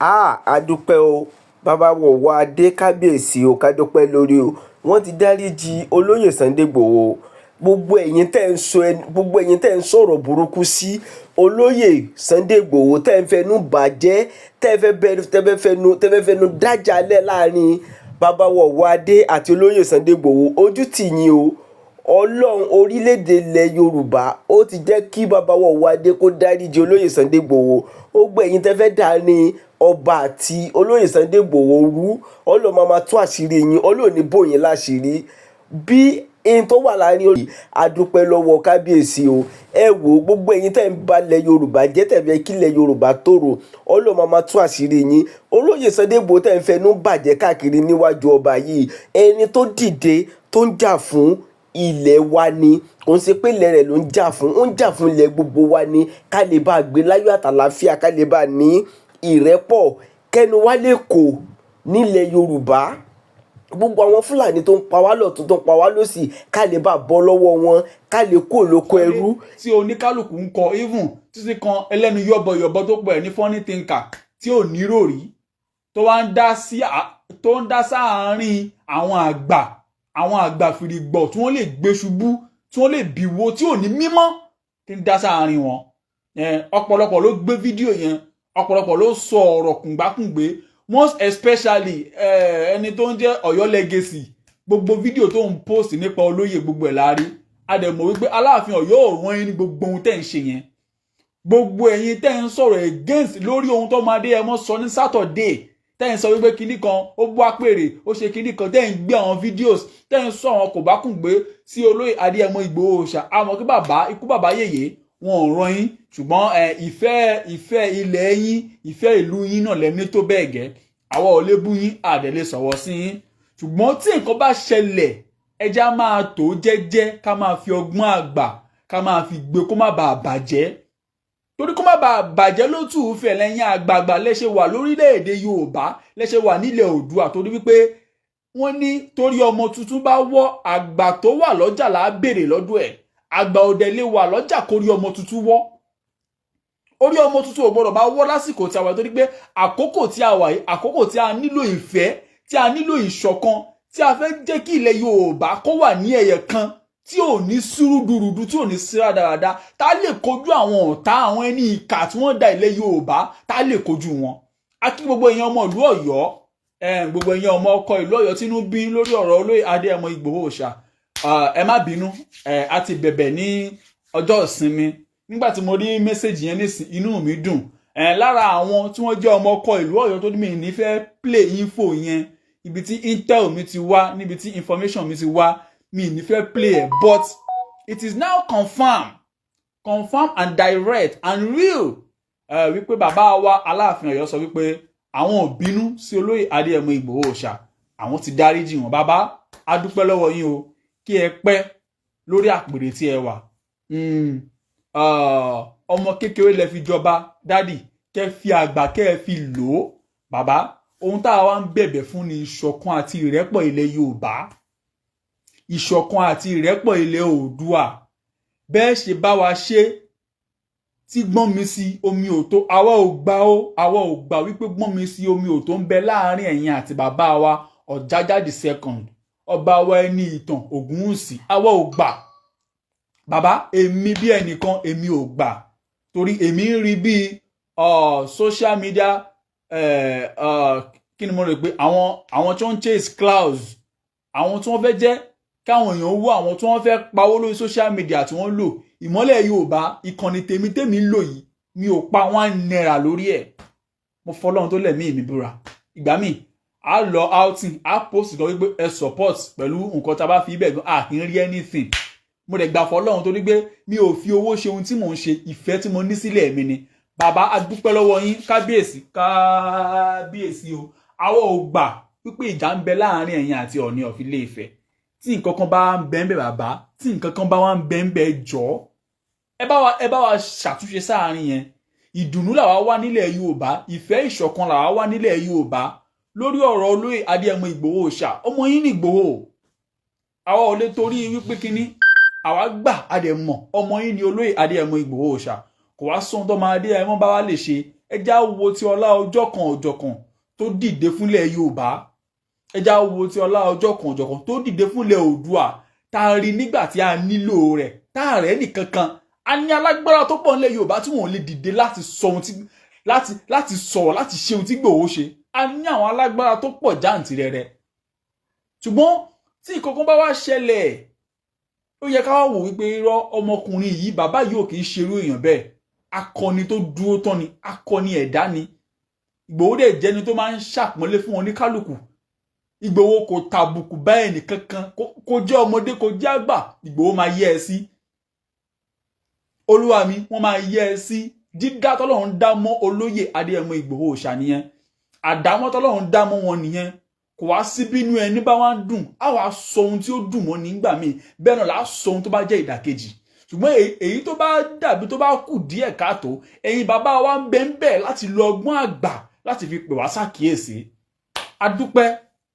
Adúpẹ́ o bàbá wọ̀wọ́ adé kábíyèsí o ká dúpẹ́ lórí o wọ́n ti dáríji olóyè Sunday Igboho gbogbo ẹ̀yin tẹ́ ń sọ̀rọ̀ burúkú sí olóyè Sunday Igboho tẹ́ ń fẹnu bàjẹ́ tẹ́ fẹ́ fẹnu dájàlẹ̀ láàrin bàbá wọ̀wọ́ adé àti olóyè Sunday Igboho ojú tì yín o ọlọ́run orílẹ̀-èdè ilẹ̀ yorùbá ó ti jẹ́ kí bàbá wọ̀wọ́ adé kó dáríji olóyè Sunday Igboho ó gbẹ̀yìn tẹ́ fẹ́ dà ní ọba àti olóyè Sunday Igboho rú ọlọ́run máa tú àṣírí yín ọlọ́run ní bò yín láṣìírí bí ẹni tó wà láàrin òye adúpẹ́ lọ́wọ́ kábíyèsí o ẹ wò gbogbo ẹ̀yin tẹ́ ń balẹ̀ yorùbá jẹ́ tẹ́ fẹ́ kílẹ̀ yorùbá tòrò ọlọ́run máa tú àṣírí yín olóyè Sunday Igboho tẹ́ ń fẹnu bàjẹ́ káàkiri níwájú ọba yìí ẹni tó dìde tó ń jà fún ilẹ̀ wa ni kò ń ṣe pé ilẹ̀ rẹ̀ ló ń jà fún ó ń jà fún ilẹ̀ gbogbo wa ni ká lè bá gbé láyọ̀ àtàlàáfíà ká lè bá ní ìrẹ́pọ̀ kẹ́nu wa lè kó nílẹ̀ yorùbá gbogbo àwọn fúlàní tó ń pa wá lọ́tún tó ń pa wá lọ́sì ká lè bá bọ́ lọ́wọ́ wọn ká lè kó lóko ẹrú. tí oníkálukú ń kọ even títí kan ẹlẹ́nu yọ̀bọ̀yọ̀bọ̀ tó pọ̀ ẹ̀ ní funny thinker tí ò ní ròrí tó wá ń dá sáàárín àwọn àgbà fìrìgbọ̀ tí wọ́n lè gbé ṣubú tí wọ́n lè bìwó tí ò ní mímọ́ tí ń dá sáàárín wọn. Ọ̀pọ̀lọpọ̀ ló gbé fídíò yẹn ọ̀pọ̀lọpọ̀ ló sọ ọ̀rọ̀ kùngbákùngbé most especially ẹni tó ń jẹ́ Ọ̀yọ́ Legacy gbogbo fídíò tó ń post nípa olóyè gbogbo ẹ̀ láàrí adẹ̀mọ̀ wípé Aláàfin Ọ̀yọ́ ò rán yín ní gbogbo ohun tẹ́ ń ṣe yẹn gbogbo ẹ̀yin tẹ́ ń sọ̀rọ̀ against lórí ohun tó máa dé ẹ mọ́ sọ ní Saturday tẹ́ ń sọ wípé kinní kan ó bú àpèrè ó ṣe kinní kan tẹ́ ń gbé àwọn videos tẹ́ ń sọ àwọn kò bá kùn gbé sí olóyè Adéyẹmọ Ìgbòho Òòṣà àmọ́ kí ikú bàbá yèyé wọn ò rán yín ṣùgbọ́n ìfẹ́ ilẹ̀ yín ìfẹ́ ìlú yín náà lẹ́ni tó bẹ́ẹ̀ gẹ́ àwa ò lè bú yín àdẹ̀lẹ̀ sọ̀wọ́ sí yín ṣùgbọ́n tí nǹkan bá ṣẹlẹ̀ ẹja máa tó jẹ́jẹ́ ká máa fi ọgbọ́n àgbà ká máa fi gbé kó má bàa bàjẹ́ torí kó má bàa bàjẹ́ ló tù ú fẹ́ lẹ́yìn àgbààgbà lẹ́ṣẹ̀ wà lórílẹ̀‐èdè Yorùbá lẹ́ṣẹ̀ wà nílẹ̀ Oòduà torí wípé wọ́n ní torí ọmọ tuntun bá wọ́ àgbà tó wà lọ́jà là á béèrè lọ́dún ẹ̀ àgbà òdẹ lè wà lọ́jà kórí ọmọ tuntun wọ́ orí ọmọ tuntun ò gbọdọ̀ máa wọ́ lásìkò tí a wà torí pé àkókò tí a wà yìí àkókò tí a nílò ìfẹ́ tí a nílò ìṣọ̀kan tí a fẹ́ jẹ́ kí ilẹ̀ Yorùbá kó wà ní ẹ̀yẹ kan tí ò ní sùúrùdùrùdù tí ò ní síra dáradára tá lè kojú àwọn ọ̀tá àwọn ẹni ìkà tí wọ́n da ilẹ̀ Yorùbá tá lè kojú wọn. A kí gbogbo èèyàn ọmọ ìlú Ọ̀yọ́ gbogbo èèyàn ọmọ ọkọ ìlú Ọ̀yọ́ tínú bí lórí ọ̀rọ̀ olóyè Adéyẹmọ Ìgbòho Òòṣà ẹ má bínú a ti bẹ̀bẹ̀ ní ọjọ́ ìsinmi nígbà tí mo rí mẹ́sẹ̀jì yẹn nísìn inú mi dùn lára àwọn tí wọ́n jẹ́ ọmọ ọkọ ìlú Ọ̀yọ́ tó ní mi ní fẹ́ play info yẹn ibi tí intel mi ti wá níbi tí information mi ti wá mi ní fẹ́ play ẹ̀ but it is now confirmed and direct and real wípé bàbá wa Aláàfin Ọ̀yọ́ sọ wípé àwọn ò bínú sí olóyè Adéyẹmọ Ìgbòho Òòṣà àwọn ti dáríjì wọn bàbá a dúpẹ́ lọ́wọ́ yín o kí ẹ pẹ́ lórí àpèrè tí ẹ wà ọmọ kékeré lẹ fi jọba dádì kẹ́ fi àgbà kẹ́ fi lò ó bàbá ohun tá a wá ń bẹ̀bẹ̀ fún ni ìṣọ̀kan àti ìrẹ́pọ̀ ilẹ̀ Yorùbá ìṣọ̀kan àti ìrẹ́pọ̀ ilẹ̀ Oòduà bẹ́ẹ̀ ṣe bá wa ṣe tí gbọ́n mi sí omi òtó àwa ò gbà wípé gbọ́n mi sí omi òtó ń bẹ láàrin ẹ̀yin àti bàbá wa Ọ̀jájá the second ọba wa ẹni ìtàn Ògúnwùsì àwa ò gbà bàbá èmi bí ẹnìkan èmi ò gbà torí èmi ń rí bí social media kí ni mo rò pé àwọn tí wọ́n ń chase clouds àwọn tí wọ́n fẹ́ jẹ́ káwọn èèyàn wò àwọn tí wọ́n fẹ́ pawó lórí social media tí wọ́n lò ìmọ́lẹ̀ Yorùbá ìkànnì tèmi ń lò yìí mi ò pa £1 lórí ẹ̀ mo fọlọ́run tó lẹ̀mí mi búra ìgbà míì a lọ outing a post gan wípé ẹ support pẹ̀lú nǹkan tá a bá fi ibẹ̀ gan a kì í rí anything mo dẹ̀ gbà fọlọ́run torí pé mi ò fi owó ṣe ohun tí mò ń ṣe ìfẹ́ tí mo ní sílẹ̀ mi ni bàbá a dúpẹ́ lọ́wọ́ yín kábíyèsí o àwọn ò gbà wípé ìjà ń bẹ láàrin ẹ̀yin àti Ọọ̀ni of Ilé-Ifẹ̀ tí nǹkan kan bá ń bẹ ń bẹ bàbá tí nǹkan kan bá wá ń bẹ ń bẹ jọ̀ọ́ ẹ bá wa ṣàtúnṣe sáàrin yẹn ìdùnnú làwa wá nílẹ̀ Yorùbá ìfẹ́ ìṣọ̀kan làwa wá nílẹ̀ Yorùbá lórí ọ̀rọ̀ olóyè Adéyẹmọ Ìgbòho Òòṣà ọmọ yín ní Ìgbòho àwa ò lè torí wípé kínní àwa gbà adẹ̀mọ̀ ọmọ yín ní olóyè Adéyẹmọ Ìgbòho Òòṣà kò wá sóhun tó máa Adéyẹmọ bá wá lè ṣe ẹ já wo ti ọlá ọjọ́ kan ọ̀jọ̀kan tó dìde fúnlẹ̀ Yorùbá, ẹ já wo ti ọlá ọjọ́ kan ọ̀jọ̀kan tó dìde fúnlẹ̀ Oòduà, tá a rí nígbà tí a nílò rẹ̀, tá a rẹ̀ nìkankan. A ní alágbára tó pọ̀ nílẹ̀ Yorùbá tí wọ́n lè dìde láti sọ ohun tí láti sọ̀rọ̀ láti ṣe ohun tí Ìgbòho ṣe. A ní àwọn alágbára tó pọ̀ jàǹtìrẹrẹ. Ṣùgbọ́n tí ìkọ̀kan bá wá ṣẹlẹ̀, ó yẹ ká wá wò wípé irọ́ ọmọkùnrin yìí, bàbá yìí ò kì í ṣerú èèyàn bẹ́ẹ̀. Akọni tó dúró tán ni, akọni ẹ̀dá ni. Ìgbòho dẹ̀ jẹ́ni tó máa ń ṣàpọ́nlé fún oníkálùkù. Ìgbòho kò tàbùkù bá ẹnì kankan, kò jẹ́ ọmọdé kò jẹ́ àgbà, Ìgbòho máa yẹ ẹ sí. Olúwa mi, wọ́n máa yẹ ẹ sí. Dídá tọ́lọ́run dá mọ́ olóyè Adéyẹmọ Ìgbòho Òòṣà nìyẹn. Àdámọ́ tọ́lọ́run dá mọ́ wọn nìyẹn. Kò wá sí bínú ẹni bá wá ń dùn, á wàá sọ ohun tí ó dùn mọ́ nígbà míì, bẹ́ẹ̀ náà là á sọ ohun tó bá jẹ́ ìdàkejì. Ṣùgbọ́n èyí tó bá dàbí tó bá kù díẹ̀ káàtó, ẹ̀yin bàbá wa ń bẹ láti lo ọgbọ́n àgbà láti fi pè wá ṣàkíyèsí.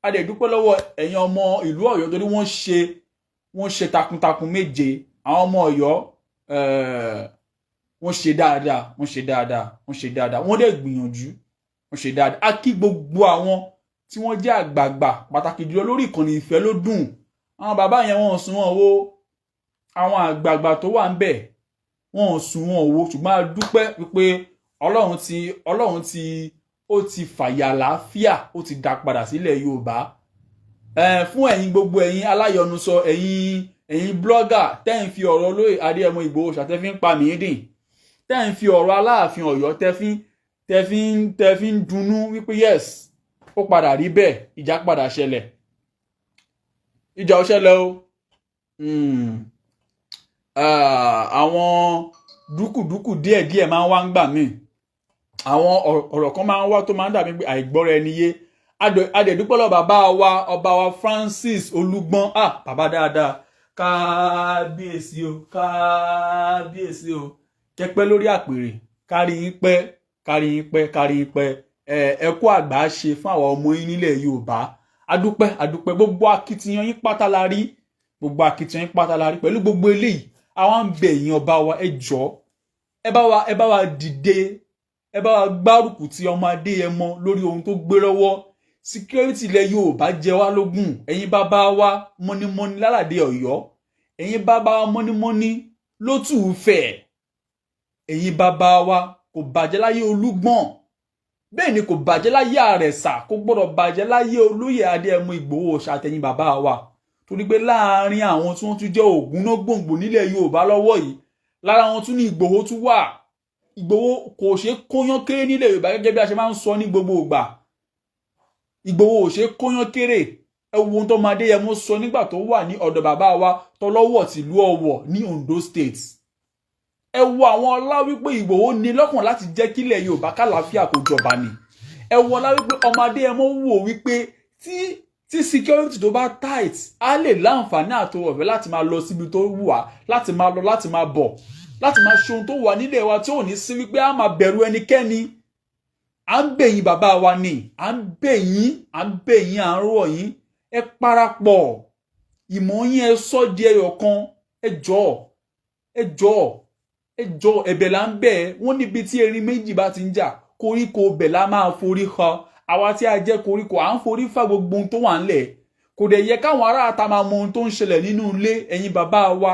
A dẹ̀ dúpẹ́ lọ́wọ́ ẹ̀yin ọmọ ìlú Ọ̀yọ́ torí wọ́n ṣe takuntakun méje. Àwọn ọmọ Ọ̀yọ́ wọ́n ṣe dáadáa, wọ́n dẹ̀ gbìyànjú, wọ́n ṣe dáadáa. A kí gbogbo àwọn tí wọ́n jẹ́ àgbààgbà pàtàkì jùlọ lórí ìkànnì Ìfẹ́ ló dùn. Àwọn bàbá yẹn wọ́n sùn wọn wo, àwọn àgbààgbà tó wà ń bẹ̀ wọ́n sùn wọn wo, ṣùgbọ́n a dúpẹ́ wípé Ọlọ́run ti fàyà àlàáfíà, ó ti dá padà sílẹ̀ Yorùbá. Fún ẹ̀yin gbogbo ẹ̀yin aláyọnusọ, ẹ̀yin blogger tẹ́ ń fi ọ̀rọ̀ olóyè Adéyẹmọ Ìgbòho Òòṣà tẹ́ fi ń pa mìídìn, tẹ́ ń fi ọ̀rọ̀ Aláàfin Ọ̀yọ́ tẹ́ fi ń dunnú wípé yes, ó padà rí bẹ́ẹ̀, ìjà padà ṣẹlẹ̀. Ìjà ò ṣẹlẹ̀ o. Àwọn dúkùdúkù díẹ̀díẹ̀ máa ń wá ń gbà míì. Àwọn ọ̀rọ̀ kan máa ń wá tó máa ń dàbí pé àìgbọ́ra ẹni yé. Adẹ̀dúpẹ́ lọ bàbá wa, ọba wa Francis Olúgbọ́n. Bàbá dáadáa, kábíyèsí o. Kẹ́pẹ́ lórí àpèrè, kárí yín pẹ́. Ẹ kú àgbà ṣe fún àwọn ọmọ yín nílẹ̀ Yorùbá. Adúpẹ́ gbogbo akitiyan yín pátá la rí. Pẹ̀lú gbogbo eléyìí, àwọn ń bẹ̀ yín ọba wa, ẹ jọ̀ọ́, ẹ bá wa dìde, ẹ bá wa gbárùkù ti ọmọ Adéyẹmọ lórí ohun tó gbé lọ́wọ́. Security ilẹ̀ Yorùbá jẹ wá lógún. Ẹ̀yin bàbá wa mọ́nímọ́ní lálàdé Ọ̀yọ́, ẹ̀yin bàbá wa mọ́nímọ́ní lótù Ifẹ̀, ẹ̀yin bàbá wa kò bàjẹ́ láyé Olúgbọ́n, bẹ́ẹ̀ ni kò bàjẹ́ láyé Àrẹ̀sà, kò gbọ́dọ̀ bàjẹ́ láyé olóyè Adéyẹmọ Ìgbòho Òòṣà àtẹ̀yin bàbá wa. Torí pé láàárín àwọn tí wọ́n tún jẹ́ ògúnná gbòǹgbò nílẹ̀ Yorùbá lọ́wọ́ yìí, lára wọn tún ní Ìgbòho tún wà. Ìgbòho kò ṣe kóyán kéré nílẹ̀ Yorùbá gẹ́gẹ́ bí a ṣe máa ń sọ ní gbogbo ìgbà. Ìgbòho ò ṣe kóyán kéré. Ẹ wo ohun tó máa Adéyẹmọ sọ nígbà tó wà ní ọ̀dọ̀ bàbá wa tọlọ́wọ̀ tìlú Ọ̀wọ̀ ní Ondo State. Ẹ wo àwọn ọlá wípé Ìgbòho ní lọ́kàn láti jẹ́ kílẹ̀ Yorùbá kálàáfíà kó jọba ni. Ẹ wo ọlá wípé ọmọ Adéyẹmọ wò wípé tí security tó bá tight, á lè láǹfààní àtọwọ̀fẹ́ láti máa lọ síbi tó wù wá, láti máa lọ, láti máa bọ̀, láti máa ṣe ohun tó wà nílẹ̀ wa tí ò ní sí wípé a máa bẹ̀rù ẹnikẹ́ni. À ń bẹ̀ yín bàbá wa ni, à ń bẹ̀ yín, à ń rọ̀ yín, ẹ parapọ̀, ìmọ̀ yín ẹ sọ di ẹyọ kan, ẹ jọ̀ọ́, ẹ̀bẹ̀ là ń bẹ̀. Wọ́n níbi tí erin méjì bá ti ń jà, koríko bẹ̀ la máa forí ha. Àwa tí a jẹ́ koríko, à ń forí fá gbogbo ohun tó wà ńlẹ̀. Kò dẹ̀ yẹ káwọn ará ata máa mọ ohun tó ń ṣẹlẹ̀ nínú ilé. Ẹ̀yin bàbá wa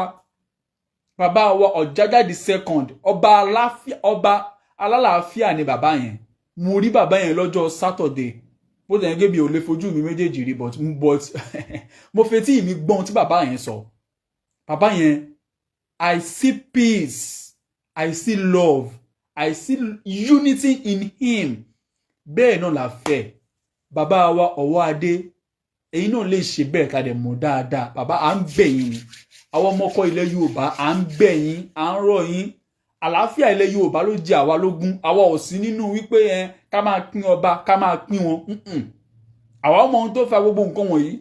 Ọ̀jájá the second, ọba alálàáfíà ni bàbá yẹn. Mo rí bàbá yẹn lọ́jọ́ Saturday. Bó tẹ̀ yẹn gé mi ò lè fojú mi méjèèjì rí, but mo fetí mi gbọ́n tí bàbá yẹn sọ. Bàbá yẹn, I see peace, I see love, I see unity in him. Bẹ́ẹ̀ náà la fẹ́. Bàbá wa Ọwọ́adé, ẹ̀yin náà lè ṣe bẹ́ẹ̀ ká dẹ̀ mọ̀ dáadáa. Bàbá, à ń bẹ̀ yín ni. Àwọn ọmọkọ ilẹ̀ Yorùbá, à ń bẹ̀ yín, à ń rọ̀ yín. Àlàáfíà ilẹ̀ Yorùbá ló jẹ àwa lógún. Àwa ò sí nínú wípé ká máa pín ọba, ká máa pín wọn. Àwa mọ ohun tó fa gbogbo nǹkan wọ̀nyí.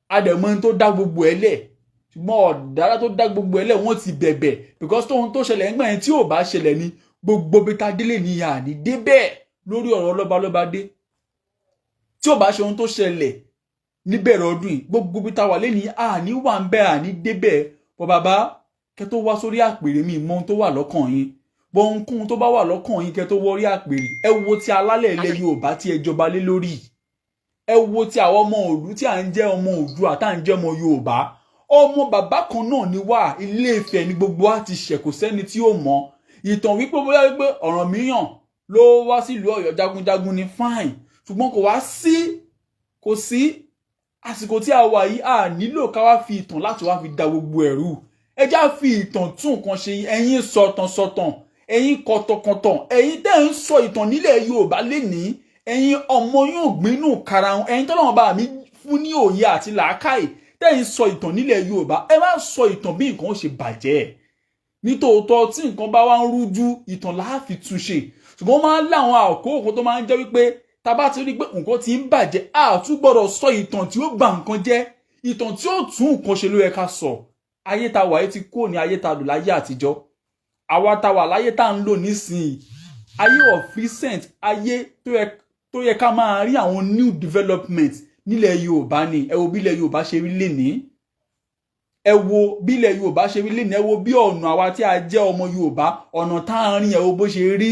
A dẹ̀ mọ ohun tó dá gbogbo ẹ̀ lẹ̀. Ṣùgbọ́n ọ̀dára tó dá gbogbo ẹ̀ lẹ̀ wọ́n ti bẹ̀bẹ̀. Because tóhun tó ṣẹlẹ̀ nígbà yẹn tí ò bá ṣẹlẹ̀ ni gbogbo bí ta délé ni yà ní débẹ̀ lórí ọ̀rọ̀ lọ́balọ́ba dé. Tí ò bá ṣe ohun tó ṣẹlẹ̀ níbẹ̀rẹ̀ ọdún yìí, gbogbo bí ta wà lé ní àní wà ń bẹ́ àní débẹ̀. Bọ̀ bàbá, kẹ́ tó wá sórí àpèrè mi mọ ohun tó wà lọ́kàn yín. bọ́nkún tó bá wà lọ́kàn yín kẹ́ tó wọrí àpèrè ẹ wo ti alálẹ̀ ilẹ̀ Yorùbá tí ẹ jọba lé lórí ẹ wo ti àwọn ọmọ òlú tí à ń jẹ́ ọmọ Oòduà tá à ń jẹ́ ọmọ Yorùbá ọmọ bàbá kan náà ni wá Ilé Ifẹ̀ ni gbogbo wa ti ṣẹ̀ kò sẹ́ni tí ó mọ̀ ìtàn wípé bóyá wípé Ọ̀rànmíyàn ló wá sílùú Ọ̀yọ́ jagunjagun ni fine ṣùgbọ́n kò sí àsìkò tí a wà yìí a nílò ká wá fi ìtàn láti wá fi da gbogbo ẹ̀rú ẹ já fi ìtàn tún nǹkan ṣe ẹ̀yin sọ̀tàn ẹ̀yin kọ̀tọ̀kọ̀tọ̀ ẹ̀yin tẹ́ ń sọ ìtàn nílẹ̀ Yorùbá lénìí ẹ̀yin ọmọ yóò gbínú karahun ẹ̀yin tọ́lọ́run bá mi fún ní òye àti làákàyè tẹ́ ń sọ ìtàn nílẹ̀ Yorùbá ẹ má sọ ìtàn bí nǹkan ó ṣe bàjẹ́ nítòótọ́ tí nǹkan bá wá ń rújú ìtàn láà fi túnṣe ṣùgbọ́n máa ń láwọn àkókò tó máa ń jẹ́ wípé tá bá ti rí pé nǹkan ti ń bàjẹ́ a tún gbọ́dọ̀ sọ ìtàn tí ó bà nǹkan jẹ́ ìtàn tí ó tún nǹkan ṣe ló yẹ ká sọ ayé ta wà yìí ti kúrò ní ayé ta lò láyé àtijọ́ àwa ta wà láyé tá ń lò nísìnyí ayé of recent ayé tó yẹ ká máa rí àwọn new development nílẹ̀ Yorùbá ni ẹ wo bí ilẹ̀ Yorùbá ṣe rí lénìí ẹ wo bí ilẹ̀ Yorùbá ṣe rí lénìí ẹ wo bí ọ̀nà àwa tí a jẹ́ ọmọ Yorùbá ọ̀nà tá à ń rìn ẹ wo bó ṣe rí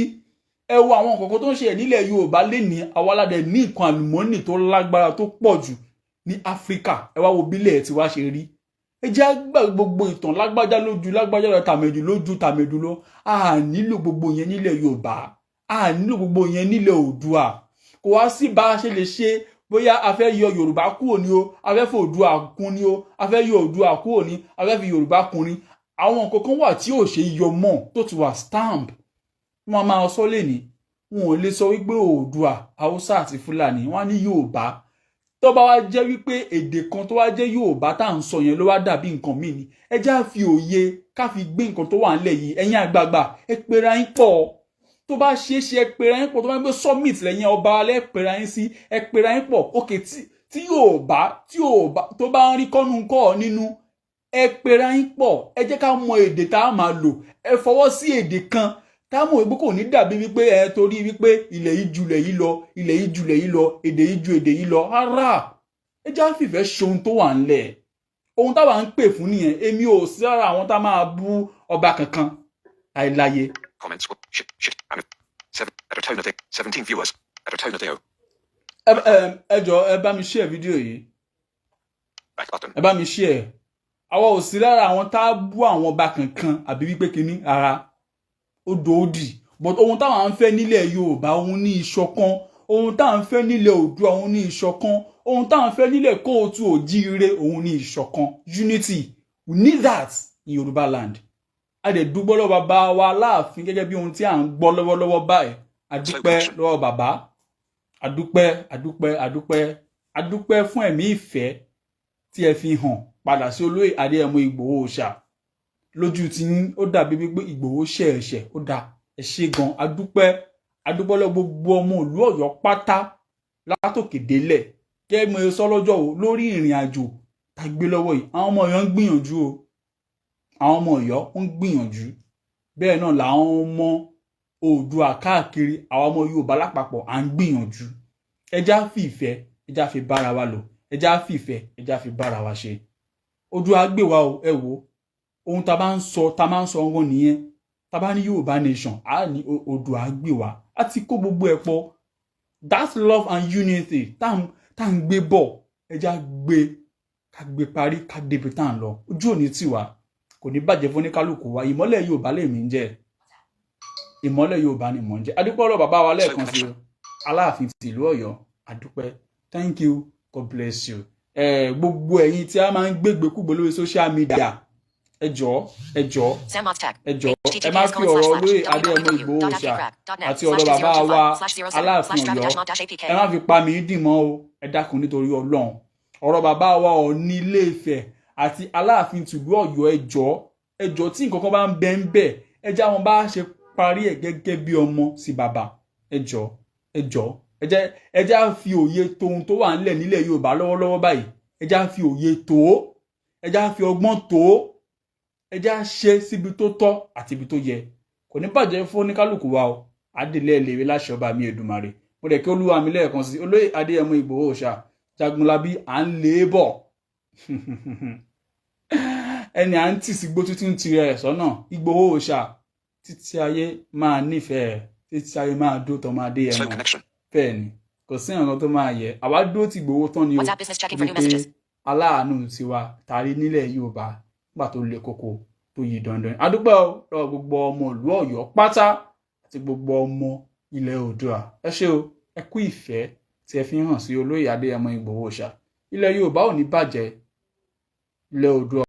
ẹ wo àwọn nǹkan tó ń ṣe nílẹ̀ Yorùbá lénìí àwa aládẹ ní nǹkan àlùmọ́nì tó lágbára tó pọ̀ jù ní Áfíríkà ẹ wá wo bílẹ̀ tí wá ṣe rí ẹ jẹ́ àgbà gbogbo ìtàn lágbájá lójú lágbájá lọ tàmẹ̀dù lójú tàmẹ̀dù lọ a nílò gbogbo yẹn nílẹ̀ Yorùbá a nílò gbogbo yẹn nílẹ̀ Oòduà kò wá sí bá a ṣe lè ṣe bóyá a fẹ́ yọ Yorùbá kúrò ní o a fẹ́ fi Oòduà kún ní o a fẹ́ yọ Oòduà kúrò ní a fẹ́ fi Yorùbá kún ní àwọn nǹkan kan wà tí ò ṣe yọ mọ́ tó ti wà stamp wọn máa sọ lẹ́ni wọn ò lè sọ wípé Oòduà Haúsá àti Fúlàní wọn ní Yorùbá tó bá wá jẹ́ wípé èdè kan tó wá jẹ́ Yorùbá tá à ń sọ yẹn ló wá dàbí nǹkan míì ni ẹ já fi òye ká fi gbé nǹkan tó wà ńlẹ̀ yìí ẹ̀yin àgbààgbà ẹ pera yín pọ̀ tó bá ṣeé ṣe ẹ pera yín pọ̀ tó bá gbé summit lẹ́yìn ọba alẹ́ pera yín sí ẹ pera yín pọ̀ òkè tí Yorùbá tó bá ń rí kọ́nu kọ́ nínú ẹ pera yín pọ̀ ẹ jẹ́ ká mọ èdè tá a máa lò ẹ fọwọ́ sí èdè kan táwọn ìgbó kò ní dàbí wípé ẹ torí wípé ilẹ̀ yìí julẹ̀ yìí lọ ilẹ̀ yìí julẹ̀ yìí lọ èdè yìí ju èdè yìí lọ rárá ẹ já fìfẹ́ ṣohun tó wà ńlẹ̀ ohun táwa ń pè fún nìyẹn èmi ò sí lára àwọn tá máa bú ọba kankan àìláyé. Comments. Shift. At a tone of 17 viewers. At a tone of the ẹ jọ̀ọ́ ẹ bá mi share fídíò yìí. back button. ẹ bá mi share. àwa ò sí lára àwọn tá bú àwọn ọba kankan àbí wípé kíní ara ó dòódì but ohun táwọn ń fẹ́ nílẹ̀ Yorùbá òun ní ìṣọ̀kan ohun táwọn ń fẹ́ nílẹ̀ Oòduà òun ní ìṣọ̀kan ohun táwọn ń fẹ́ nílẹ̀ Kóòtù Òjíire òun ní ìṣọ̀kan unity we need that in Yorùbá land a dẹ̀ dúpẹ́ lọ́wọ́ bàbá wa Aláàfin gẹ́gẹ́ bí ohun tí à ń gbọ́ lọ́wọ́lọ́wọ́ báyìí a dúpẹ́ lọ́wọ́ bàbá a dúpẹ́ fún ẹ̀mí ìfẹ́ tí ẹ fi hàn padà sí Olóyè Adéyẹmọ Ìgbòho Òòṣà lójú tí ó dàbí wípé Ìgbòho ṣẹ̀ṣẹ̀ ó dá ẹ ṣé gan a dúpẹ́ lọ gbogbo ọmọ ìlú Ọ̀yọ́ pátá látòkè délẹ̀ kẹ́ mo sọ lọ́jọ́ wo lórí ìrìn àjò tá gbé lọ́wọ́ yìí àwọn ọmọ Ọ̀yọ́ ń gbìyànjú o àwọn ọmọ Ọ̀yọ́ ń gbìyànjú bẹ́ẹ̀ náà làwọn ọmọ Oòduà káàkiri àwọn ọmọ Yorùbá lápapọ̀ à ń gbìyànjú ẹjá fi ìfẹ́ ẹjá fi bára wa lò ẹjá fi ìfẹ́ ẹjá fi bára wa ṣe Oòduà gbé wa o ẹ wo ohun tá máa ń sọ wọn nìyẹn tá bá ní Yorùbá nation á ní Oòduà gbé wa á ti kó gbogbo ẹ̀ pọ̀ that love and unity tá ń gbé bọ̀ ẹjá gbé ká gbé parí ká débi tá ń lọ ojú òní tiwa kò ní bàjẹ́ fún oníkálukú wa ìmọ́lẹ̀ Yorùbá lèmi ń jẹ́ ìmọ́lẹ̀ Yorùbá ni mò ń jẹ́ adúpẹ́ lọ́wọ́ bàbá wa lẹ́ẹ̀kan sí Aláàfin ti ìlú Ọ̀yọ́ adúpẹ́ thank you God bless you gbogbo ẹ̀yin tí a máa ń gbégbé kúgbó lórí social media ẹ jọ̀ọ́ ẹ má fi ọ̀rọ̀ Olóyè Adéyẹmọ Ìgbòho Òòṣà àti ọ̀rọ̀ bàbá wa Aláàfin Ọ̀yọ́ ẹ má fi pa mí dì mọ́ o ẹ dákun nítorí Ọlọ́run ọ̀rọ̀ bàbá wa Ọọ̀ni Ilé Ifẹ̀ àti Aláàfin tìlú Ọ̀yọ́ ẹ jọ̀ọ́ tí nǹkan kan bá ń bẹ ẹ já wọn bá ṣe parí ẹ̀ gẹ́gẹ́ bí ọmọ sí bàbá ẹ jọ̀ọ́ ẹ já fi òye tóhun tó wà nílẹ̀ nílẹ̀ Yorùbá lọ́wọ́lọ́wọ́ báyìí ẹ já fi òye tó ẹ já fi ọgbọ́n tó ẹ já ṣe síbi tó tọ́ àti ibi tó yẹ kò ní bàjẹ́ fún oníkálukú wa o adélé ẹlẹ́wẹ́ láṣẹ ọba mi Èdùmàrè mo dẹ̀ kí Olúwa mi lẹ́ẹ̀kan sí Olóyè Adéyẹmọ Ìgbòho Òòṣà Jagunlabi à ń lé bọ̀ ẹni à ń tì sí gbó títí ń tirẹ̀ sọ́nà Ìgbòho Òòṣà títí ayé máa nífẹ̀ẹ́ títí ayé máa dó tọ́ máa dé Slow ẹ̀mọ́ connection. bẹ́ẹ̀ ni kò sí nǹkan tó máa yẹ àwa dúró ti Ìgbòho tán ni o WhatsApp business checking for new wípé messages. aláàánú tiwa tàrí nílẹ̀ Yorùbá nígbà tó le koko tó yí dandan adúpẹ́ o lọ́wọ́ gbogbo ọmọ ìlú Ọ̀yọ́ pátá àti gbogbo ọmọ ilẹ̀ Oòduà ẹ ṣé o ẹ kú ìfẹ́ tí ẹ fi hàn sí olóyè Adéyẹmọ Ìgbòho Òòṣà ilẹ̀ Yorùbá ò ní bàjẹ́ ilẹ̀ Oòduà